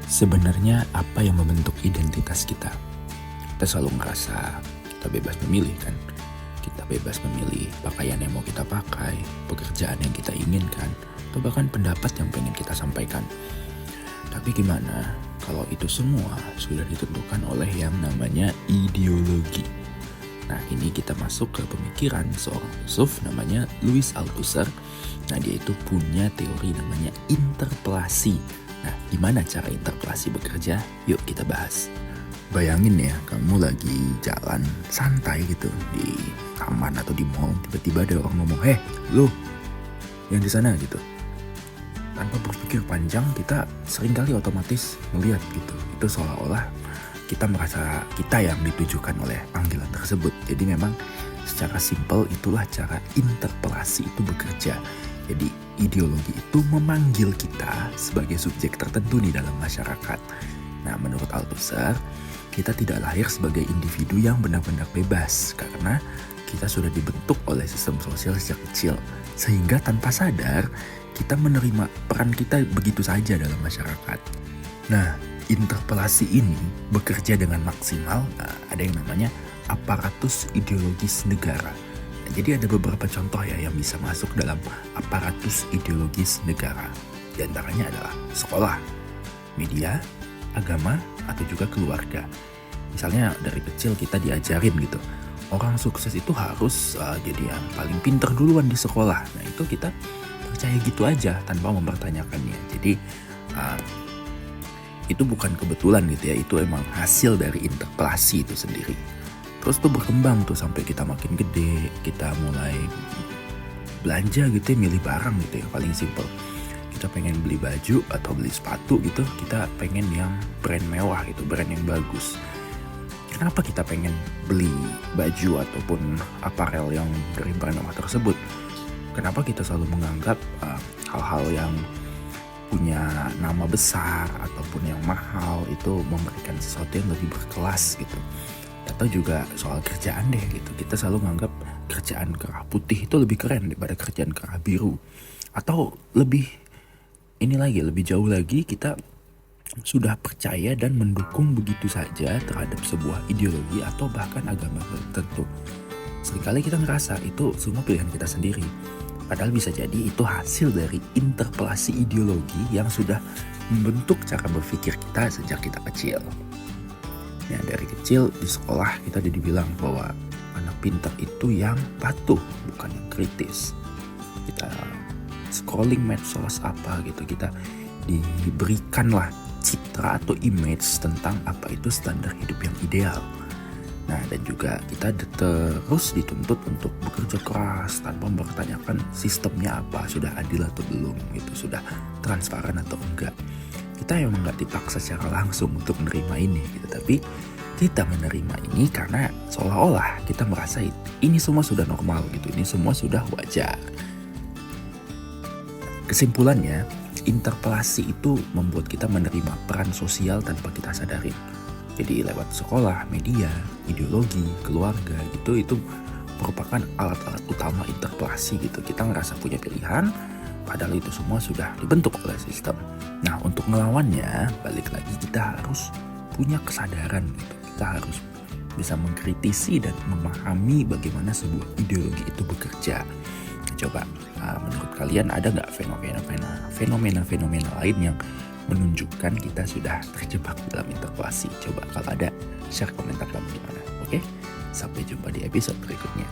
Sebenarnya apa yang membentuk identitas kita? Kita selalu ngerasa kita bebas memilih kan? Kita bebas memilih pakaian yang mau kita pakai, pekerjaan yang kita inginkan, atau bahkan pendapat yang pengen kita sampaikan. Tapi gimana kalau itu semua sudah ditentukan oleh yang namanya ideologi? Nah, ini kita masuk ke pemikiran seorang filsuf namanya Louis Althusser. Nah, dia itu punya teori namanya interpelasi. Nah, gimana cara interpelasi bekerja? Yuk kita bahas. Bayangin ya, kamu lagi jalan santai gitu di taman atau di mall, tiba-tiba ada orang ngomong, "Heh, lu yang di sana," gitu. Tanpa berpikir panjang, kita seringkali otomatis melihat gitu. Itu seolah-olah kita merasa kita yang ditujukan oleh panggilan tersebut. Jadi memang secara simpel itulah cara interpelasi itu bekerja. Jadi ideologi itu memanggil kita sebagai subjek tertentu di dalam masyarakat. Nah, menurut Althusser, kita tidak lahir sebagai individu yang benar-benar bebas karena kita sudah dibentuk oleh sistem sosial sejak kecil. Sehingga tanpa sadar, kita menerima peran kita begitu saja dalam masyarakat. Nah, interpelasi ini bekerja dengan maksimal. Ada yang namanya aparatus ideologis negara. Jadi ada beberapa contoh ya yang bisa masuk dalam aparatus ideologis negara. Di antaranya adalah sekolah, media, agama, atau juga keluarga. Misalnya dari kecil kita diajarin gitu, orang sukses itu harus jadi yang paling pinter duluan di sekolah. Nah, itu kita percaya gitu aja tanpa mempertanyakannya. Jadi itu bukan kebetulan gitu ya, itu emang hasil dari interpelasi itu sendiri. Terus tuh berkembang tuh sampai kita makin gede, kita mulai belanja gitu ya, milih barang gitu ya, paling simple. Kita pengen beli baju atau beli sepatu gitu, kita pengen yang brand mewah gitu, brand yang bagus. Kenapa kita pengen beli baju ataupun aparel yang dari brand mewah tersebut? Kenapa kita selalu menganggap hal-hal yang punya nama besar ataupun yang mahal itu memberikan sesuatu yang lebih berkelas gitu? Atau juga soal kerjaan deh gitu, kita selalu menganggap kerjaan kerah putih itu lebih keren daripada kerjaan kerah biru. Atau lebih jauh lagi, kita sudah percaya dan mendukung begitu saja terhadap sebuah ideologi atau bahkan agama tertentu. Seringkali kita ngerasa itu semua pilihan kita sendiri, padahal bisa jadi itu hasil dari interpelasi ideologi yang sudah membentuk cara berpikir kita sejak kita kecil. Nah, dari kecil di sekolah kita udah dibilang bahwa anak pintar itu yang patuh, bukan yang kritis. Kita scrolling medsos apa gitu, kita diberikanlah citra atau image tentang apa itu standar hidup yang ideal. Nah, dan juga kita terus dituntut untuk bekerja keras tanpa mempertanyakan sistemnya apa, sudah adil atau belum gitu, sudah transparan atau enggak. Kita emang gak dipaksa secara langsung untuk menerima ini gitu, tapi kita menerima ini karena seolah-olah kita merasa ini semua sudah normal gitu, ini semua sudah wajar. Kesimpulannya, interpelasi itu membuat kita menerima peran sosial tanpa kita sadarin. Jadi lewat sekolah, media, ideologi, keluarga gitu, itu merupakan alat-alat utama interpelasi gitu. Kita ngerasa punya pilihan, padahal itu semua sudah dibentuk oleh sistem. Nah, untuk melawannya, balik lagi kita harus punya kesadaran gitu. Kita harus bisa mengkritisi dan memahami bagaimana sebuah ideologi itu bekerja. Coba, menurut kalian ada nggak fenomena-fenomena lain yang menunjukkan kita sudah terjebak dalam interpelasi? Coba kalau ada, share komentar kamu gimana. Oke, sampai jumpa di episode berikutnya.